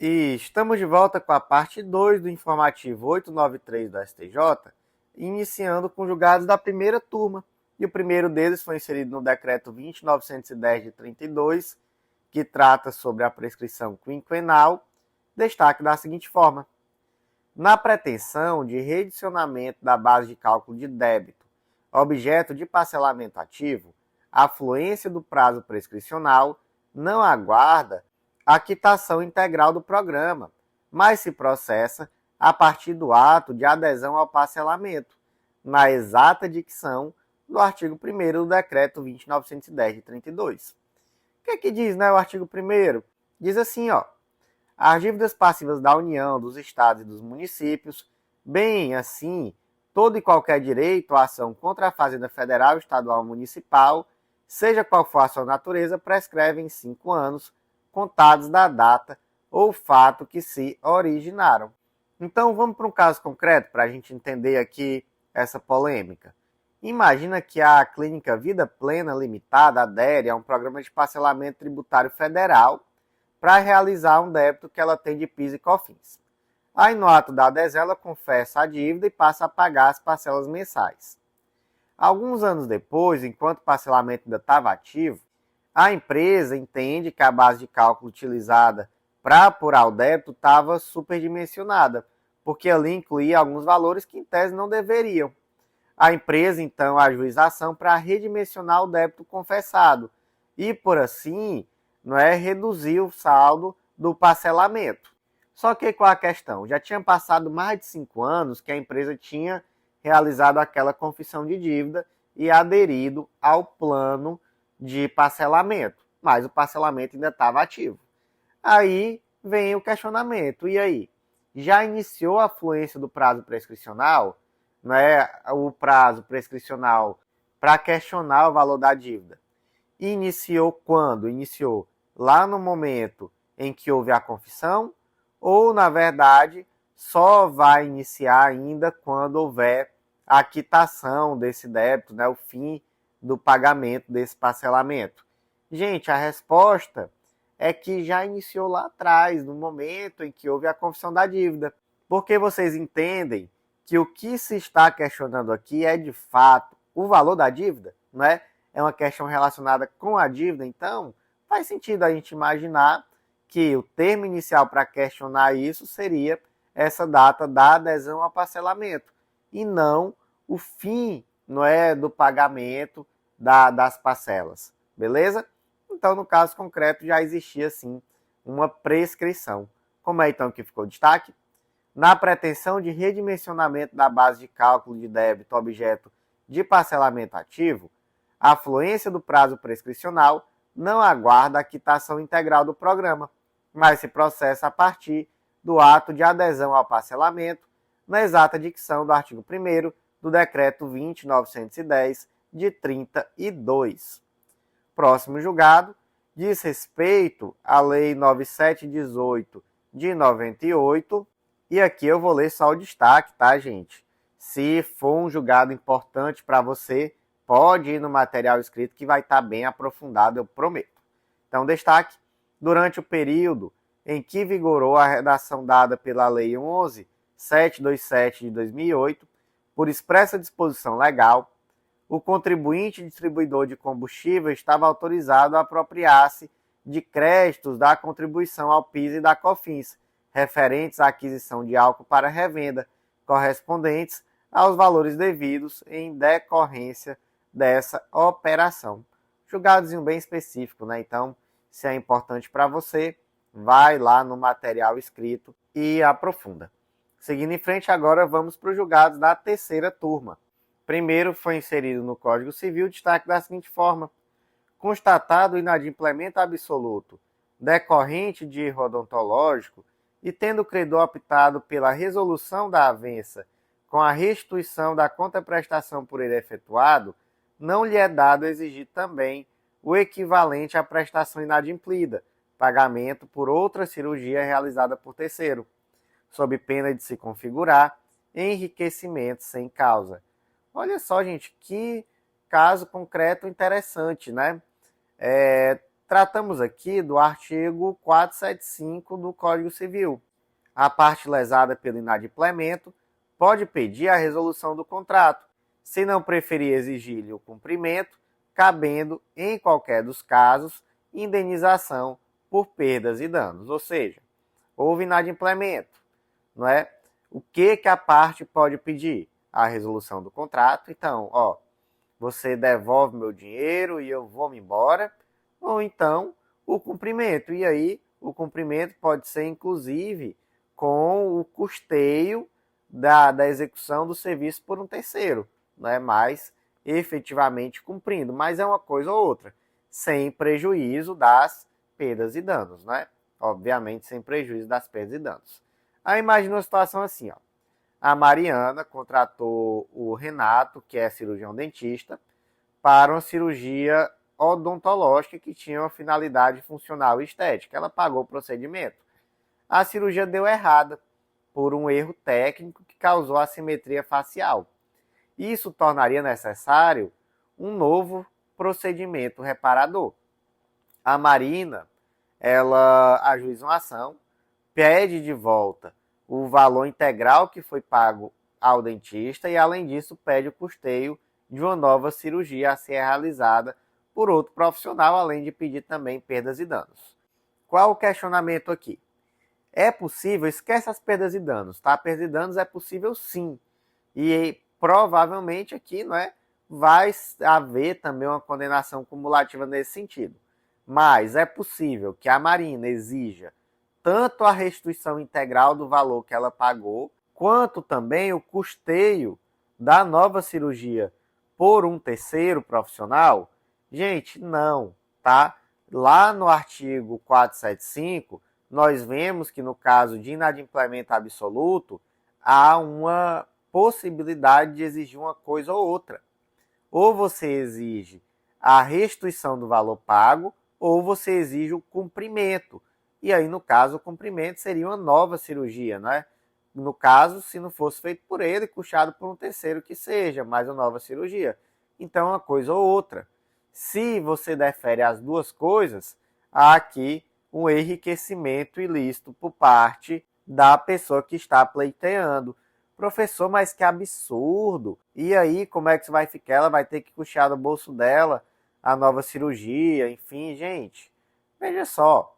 E estamos de volta com a parte 2 do informativo 893 do STJ, iniciando com julgados da primeira turma. E o primeiro deles foi inserido no decreto 20.910 de 32, que trata sobre a prescrição quinquenal. Destaque da seguinte forma: na pretensão de readicionamento da base de cálculo de débito, objeto de parcelamento ativo, a fluência do prazo prescricional não aguarda a quitação integral do programa, mas se processa a partir do ato de adesão ao parcelamento, na exata dicção do artigo 1º do Decreto 20.910 de 32. O que é que diz, o artigo 1º? Diz assim, as dívidas passivas da União, dos Estados e dos municípios, bem assim, todo e qualquer direito à ação contra a Fazenda Federal, Estadual ou Municipal, seja qual for a sua natureza, prescrevem 5 anos, contados da data ou fato que se originaram. Então, vamos para um caso concreto para a gente entender aqui essa polêmica. Imagina que a Clínica Vida Plena Limitada adere a um programa de parcelamento tributário federal para realizar um débito que ela tem de PIS e COFINS. Aí, no ato da adesão, ela confessa a dívida e passa a pagar as parcelas mensais. Alguns anos depois, enquanto o parcelamento ainda estava ativo, a empresa entende que a base de cálculo utilizada para apurar o débito estava superdimensionada, porque ali incluía alguns valores que em tese não deveriam. A empresa então ajuiza a ação para redimensionar o débito confessado e, por assim, reduzir o saldo do parcelamento. Só que qual a questão? Já tinha passado mais de 5 anos que a empresa tinha realizado aquela confissão de dívida e aderido ao plano de parcelamento, mas o parcelamento ainda estava ativo. Aí vem o questionamento, e aí? Já iniciou a fluência do prazo prescricional? O prazo prescricional para questionar o valor da dívida. Iniciou quando? Iniciou lá no momento em que houve a confissão, ou, na verdade, só vai iniciar ainda quando houver a quitação desse débito, o fim do pagamento desse parcelamento? Gente, a resposta é que já iniciou lá atrás, no momento em que houve a confissão da dívida. Porque vocês entendem que o que se está questionando aqui é, de fato, o valor da dívida, É uma questão relacionada com a dívida, então faz sentido a gente imaginar que o termo inicial para questionar isso seria essa data da adesão ao parcelamento, e não o fim, do pagamento das parcelas, beleza? Então, no caso concreto, já existia, sim, uma prescrição. Como é, então, que ficou o destaque? Na pretensão de redimensionamento da base de cálculo de débito objeto de parcelamento ativo, a fluência do prazo prescricional não aguarda a quitação integral do programa, mas se processa a partir do ato de adesão ao parcelamento, na exata dicção do artigo 1º do Decreto 20.910 de 32. Próximo julgado diz respeito à Lei 9718 de 98, e aqui eu vou ler só o destaque, tá, gente? Se for um julgado importante para você, pode ir no material escrito que vai estar bem aprofundado, eu prometo. Então, destaque: durante o período em que vigorou a redação dada pela Lei 11.727 de 2008, por expressa disposição legal, o contribuinte distribuidor de combustível estava autorizado a apropriar-se de créditos da contribuição ao PIS e da COFINS, referentes à aquisição de álcool para revenda, correspondentes aos valores devidos em decorrência dessa operação. Julgadozinho bem específico, Então, se é importante para você, vai lá no material escrito e aprofunda. Seguindo em frente, agora vamos para os julgados da terceira turma. Primeiro foi inserido no Código Civil destaque da seguinte forma: constatado o inadimplemento absoluto decorrente de erro odontológico e tendo o credor optado pela resolução da avença com a restituição da contraprestação por ele efetuado, não lhe é dado exigir também o equivalente à prestação inadimplida, pagamento por outra cirurgia realizada por terceiro, sob pena de se configurar enriquecimento sem causa. Olha só, gente, que caso concreto interessante, tratamos aqui do artigo 475 do Código Civil. A parte lesada pelo inadimplemento pode pedir a resolução do contrato, se não preferir exigir-lhe o cumprimento, cabendo, em qualquer dos casos, indenização por perdas e danos. Ou seja, houve inadimplemento, não é? O que a parte pode pedir? A resolução do contrato. Então, você devolve meu dinheiro e eu vou me embora, ou então o cumprimento. E aí, o cumprimento pode ser, inclusive, com o custeio da execução do serviço por um terceiro, não é mais efetivamente cumprindo, mas é uma coisa ou outra, sem prejuízo das perdas e danos, né? Obviamente, sem prejuízo das perdas e danos. Aí imagina uma situação assim, a Mariana contratou o Renato, que é cirurgião dentista, para uma cirurgia odontológica que tinha uma finalidade funcional e estética. Ela pagou o procedimento. A cirurgia deu errada por um erro técnico que causou assimetria facial. Isso tornaria necessário um novo procedimento reparador. A Marina, ela ajuiza uma ação, pede de volta o valor integral que foi pago ao dentista e, além disso, pede o custeio de uma nova cirurgia a ser realizada por outro profissional, além de pedir também perdas e danos. Qual o questionamento aqui? É possível, esquece as perdas e danos, tá? Perdas e danos é possível sim. E provavelmente aqui, não é? Vai haver também uma condenação cumulativa nesse sentido. Mas é possível que a Marina exija tanto a restituição integral do valor que ela pagou, quanto também o custeio da nova cirurgia por um terceiro profissional? Gente, não, tá? Lá no artigo 475, nós vemos que no caso de inadimplemento absoluto, há uma possibilidade de exigir uma coisa ou outra. Ou você exige a restituição do valor pago, ou você exige o cumprimento. E aí, no caso, o cumprimento seria uma nova cirurgia, né? No caso, se não fosse feito por ele, custeado por um terceiro que seja, mais uma nova cirurgia. Então, uma coisa ou outra. Se você defere as duas coisas, há aqui um enriquecimento ilícito por parte da pessoa que está pleiteando. Professor, mas que absurdo! E aí, como é que vai ficar? Ela vai ter que custear do bolso dela a nova cirurgia, enfim, gente. Veja só,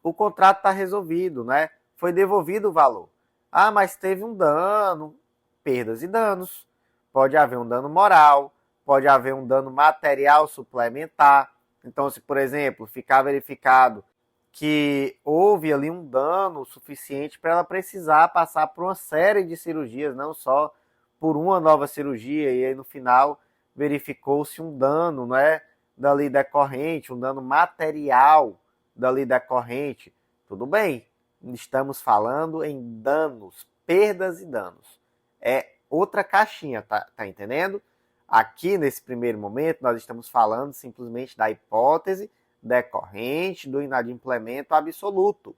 o contrato está resolvido, né? Foi devolvido o valor. Ah, mas teve um dano, perdas e danos. Pode haver um dano moral, pode haver um dano material suplementar. Então, se, por exemplo, ficar verificado que houve ali um dano suficiente para ela precisar passar por uma série de cirurgias, não só por uma nova cirurgia, e aí no final verificou-se um dano, né, dali decorrente, um dano material dali decorrente. Tudo bem, estamos falando em danos, perdas e danos. É outra caixinha, tá entendendo? Aqui, nesse primeiro momento, nós estamos falando simplesmente da hipótese decorrente do inadimplemento absoluto.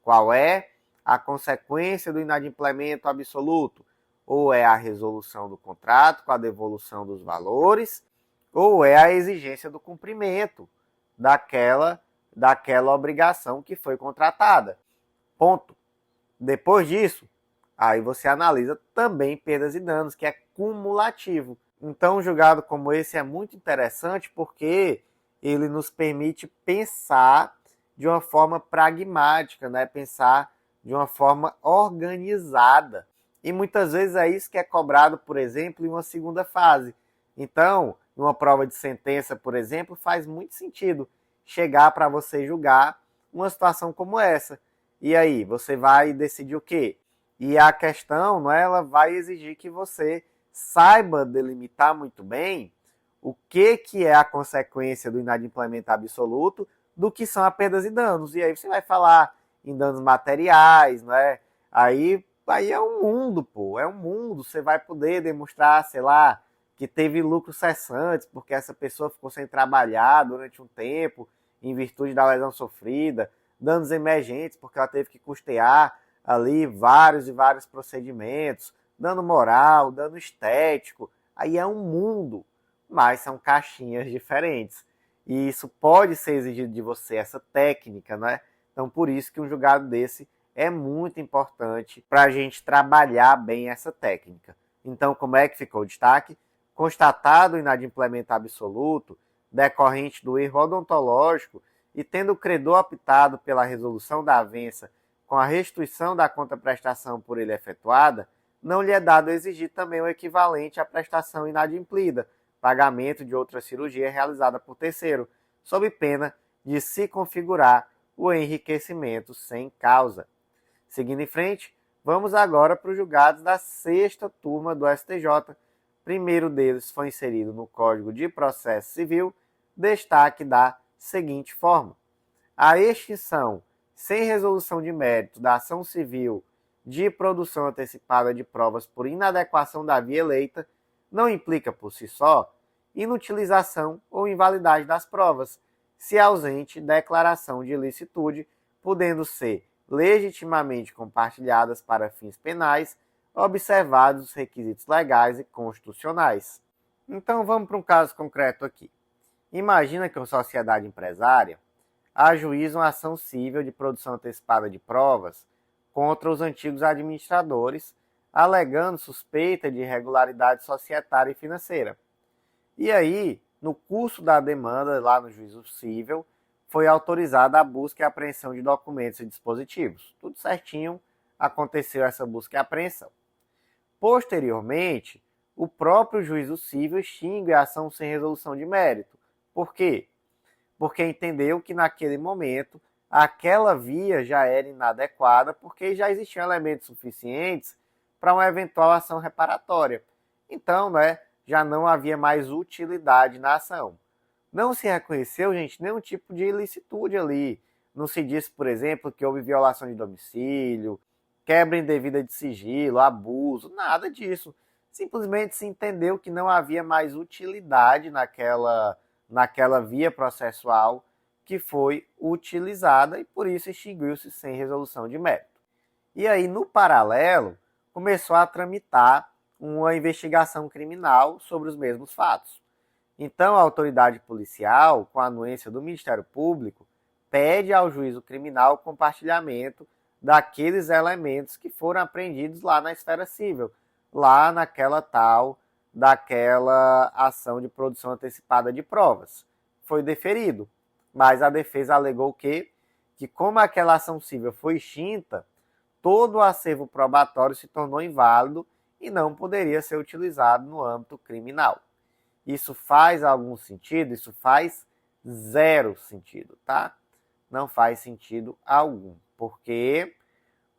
Qual é a consequência do inadimplemento absoluto? Ou é a resolução do contrato com a devolução dos valores, ou é a exigência do cumprimento daquela obrigação que foi contratada. Ponto. Depois disso, aí você analisa também perdas e danos, que é cumulativo. Então, um julgado como esse é muito interessante porque ele nos permite pensar de uma forma pragmática, né? Pensar de uma forma organizada. E muitas vezes é isso que é cobrado, por exemplo, em uma segunda fase. Então, em uma prova de sentença, por exemplo, faz muito sentido chegar para você julgar uma situação como essa. E aí, você vai decidir o quê? E a questão, não é, ela vai exigir que você saiba delimitar muito bem o que é a consequência do inadimplemento absoluto do que são as perdas e danos. E aí você vai falar em danos materiais, não é? Aí é um mundo, pô, é um mundo. Você vai poder demonstrar, sei lá, que teve lucros cessantes, porque essa pessoa ficou sem trabalhar durante um tempo, em virtude da lesão sofrida, danos emergentes, porque ela teve que custear ali vários e vários procedimentos, dano moral, dano estético. Aí é um mundo, mas são caixinhas diferentes. E isso pode ser exigido de você, essa técnica, né? Então, por isso que um julgado desse é muito importante para a gente trabalhar bem essa técnica. Então, como é que ficou o destaque? Constatado o inadimplemento absoluto, decorrente do erro odontológico, e tendo o credor optado pela resolução da avença com a restituição da contraprestação por ele efetuada, não lhe é dado exigir também o equivalente à prestação inadimplida, pagamento de outra cirurgia realizada por terceiro, sob pena de se configurar o enriquecimento sem causa. Seguindo em frente, vamos agora para os julgados da sexta turma do STJ. Primeiro deles foi inserido no Código de Processo Civil, destaque da seguinte forma: a extinção sem resolução de mérito da ação civil de produção antecipada de provas por inadequação da via eleita não implica por si só inutilização ou invalidade das provas, se ausente declaração de ilicitude, podendo ser legitimamente compartilhadas para fins penais, observados os requisitos legais e constitucionais. Então vamos para um caso concreto aqui. Imagina que uma sociedade empresária ajuiza uma ação civil de produção antecipada de provas contra os antigos administradores, alegando suspeita de irregularidade societária e financeira. E aí, no curso da demanda, lá no juízo civil, foi autorizada a busca e apreensão de documentos e dispositivos. Tudo certinho, aconteceu essa busca e apreensão. Posteriormente, o próprio juízo civil extingue a ação sem resolução de mérito. Por quê? Porque entendeu que naquele momento aquela via já era inadequada porque já existiam elementos suficientes para uma eventual ação reparatória. Então, já não havia mais utilidade na ação. Não se reconheceu, gente, nenhum tipo de ilicitude ali. Não se disse, por exemplo, que houve violação de domicílio, quebra indevida de sigilo, abuso, nada disso. Simplesmente se entendeu que não havia mais utilidade naquela via processual que foi utilizada e por isso extinguiu-se sem resolução de mérito. E aí, no paralelo, começou a tramitar uma investigação criminal sobre os mesmos fatos. Então, a autoridade policial, com a anuência do Ministério Público, pede ao juízo criminal o compartilhamento daqueles elementos que foram apreendidos lá na esfera civil, lá daquela ação de produção antecipada de provas. Foi deferido, mas a defesa alegou que como aquela ação civil foi extinta, todo o acervo probatório se tornou inválido e não poderia ser utilizado no âmbito criminal. Isso faz algum sentido? Isso faz zero sentido, tá? Não faz sentido algum. Por quê?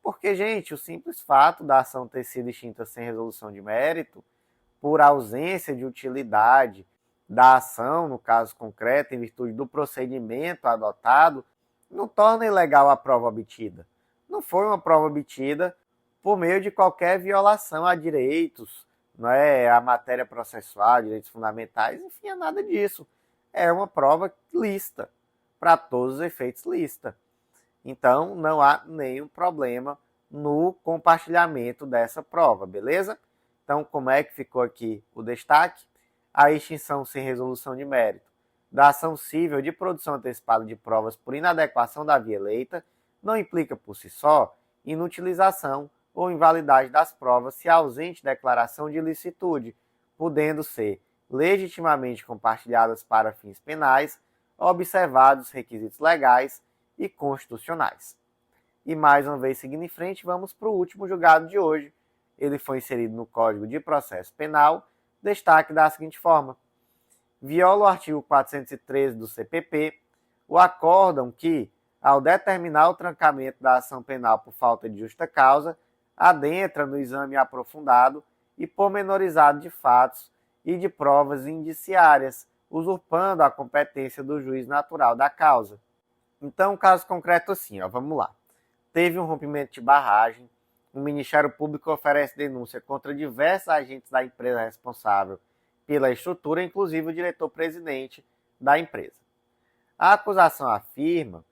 Porque, gente, o simples fato da ação ter sido extinta sem resolução de mérito, por ausência de utilidade da ação, no caso concreto, em virtude do procedimento adotado, não torna ilegal a prova obtida. Não foi uma prova obtida por meio de qualquer violação a direitos, a matéria processual, direitos fundamentais, enfim, é nada disso. É uma prova lícita, para todos os efeitos lícita. Então, não há nenhum problema no compartilhamento dessa prova, beleza? Então, como é que ficou aqui o destaque? A extinção sem resolução de mérito da ação civil de produção antecipada de provas por inadequação da via eleita não implica por si só inutilização ou invalidade das provas se ausente declaração de ilicitude, podendo ser legitimamente compartilhadas para fins penais, observados os requisitos legais e constitucionais. E mais uma vez, seguindo em frente, vamos para o último julgado de hoje. Ele foi inserido no Código de Processo Penal, destaque da seguinte forma: viola o artigo 413 do CPP o acórdão que, ao determinar o trancamento da ação penal por falta de justa causa, adentra no exame aprofundado e pormenorizado de fatos e de provas indiciárias, usurpando a competência do juiz natural da causa. Então, caso concreto assim, vamos lá. Teve um rompimento de barragem, o Ministério Público oferece denúncia contra diversos agentes da empresa responsável pela estrutura, inclusive o diretor-presidente da empresa. A acusação afirma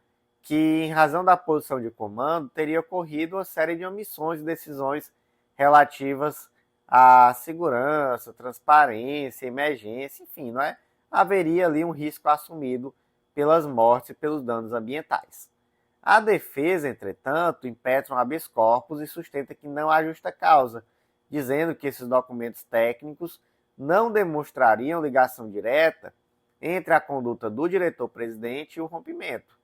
que, em razão da posição de comando, teria ocorrido uma série de omissões e decisões relativas à segurança, transparência, emergência, enfim, haveria ali um risco assumido pelas mortes e pelos danos ambientais. A defesa, entretanto, impetra um habeas corpus e sustenta que não há justa causa, dizendo que esses documentos técnicos não demonstrariam ligação direta entre a conduta do diretor-presidente e o rompimento.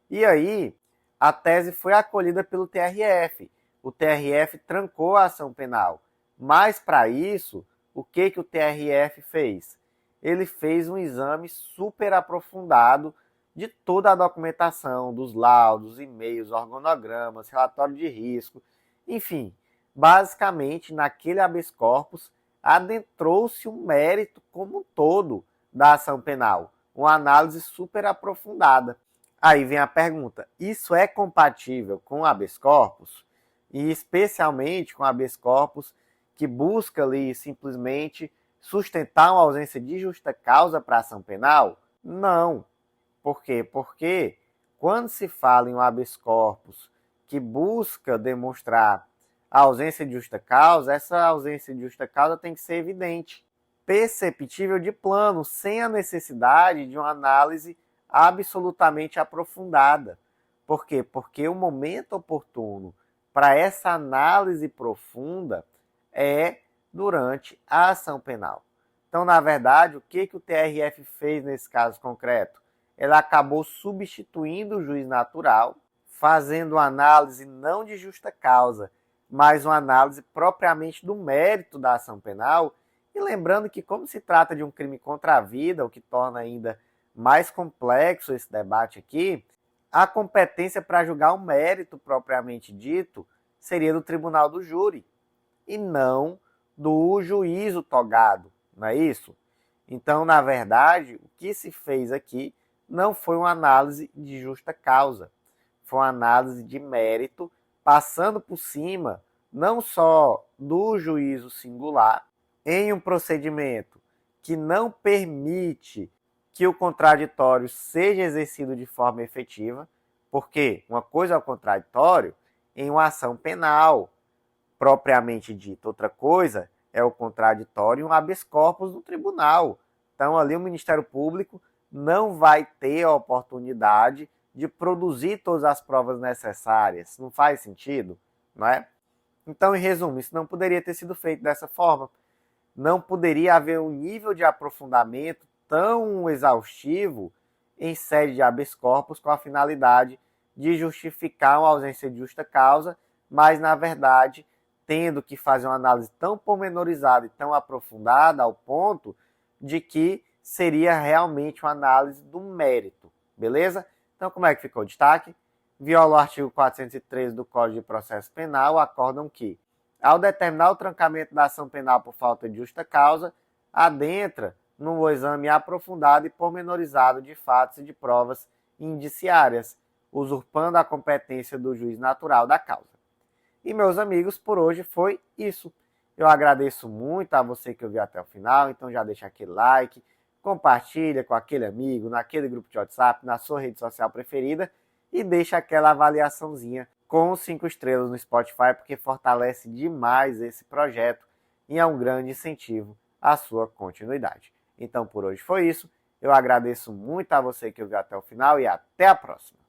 E aí, a tese foi acolhida pelo TRF. O TRF trancou a ação penal. Mas, para isso, o que o TRF fez? Ele fez um exame super aprofundado de toda a documentação, dos laudos, e-mails, organogramas, relatório de risco, enfim, basicamente, naquele habeas corpus, adentrou-se o mérito como um todo da ação penal, uma análise super aprofundada. Aí vem a pergunta, isso é compatível com o habeas corpus? E especialmente com o habeas corpus que busca ali simplesmente sustentar uma ausência de justa causa para a ação penal? Não. Por quê? Porque quando se fala em um habeas corpus que busca demonstrar a ausência de justa causa, essa ausência de justa causa tem que ser evidente, perceptível de plano, sem a necessidade de uma análise absolutamente aprofundada. Por quê? Porque o momento oportuno para essa análise profunda é durante a ação penal. Então, na verdade, o que o TRF fez nesse caso concreto? Ela acabou substituindo o juiz natural, fazendo uma análise não de justa causa, mas uma análise propriamente do mérito da ação penal. E lembrando que, como se trata de um crime contra a vida, o que torna ainda mais complexo esse debate aqui, a competência para julgar o mérito propriamente dito seria do tribunal do júri, e não do juízo togado, não é isso? Então, na verdade, o que se fez aqui não foi uma análise de justa causa, foi uma análise de mérito, passando por cima não só do juízo singular, em um procedimento que não permite que o contraditório seja exercido de forma efetiva, porque uma coisa é o contraditório em uma ação penal, propriamente dita, outra coisa é o contraditório em um habeas corpus no tribunal. Então, ali o Ministério Público não vai ter a oportunidade de produzir todas as provas necessárias. Não faz sentido, não é? Então, em resumo, isso não poderia ter sido feito dessa forma. Não poderia haver um nível de aprofundamento tão exaustivo em sede de habeas corpus com a finalidade de justificar uma ausência de justa causa, mas, na verdade, tendo que fazer uma análise tão pormenorizada e tão aprofundada ao ponto de que seria realmente uma análise do mérito, beleza? Então, como é que ficou o destaque? Viola o artigo 413 do Código de Processo Penal, acordam que, ao determinar o trancamento da ação penal por falta de justa causa, adentra num exame aprofundado e pormenorizado de fatos e de provas indiciárias, usurpando a competência do juiz natural da causa. E, meus amigos, por hoje foi isso. Eu agradeço muito a você que ouviu até o final, então já deixa aquele like, compartilha com aquele amigo, naquele grupo de WhatsApp, na sua rede social preferida e deixa aquela avaliaçãozinha com 5 estrelas no Spotify, porque fortalece demais esse projeto e é um grande incentivo à sua continuidade. Então, por hoje foi isso. Eu agradeço muito a você que ouviu até o final e até a próxima.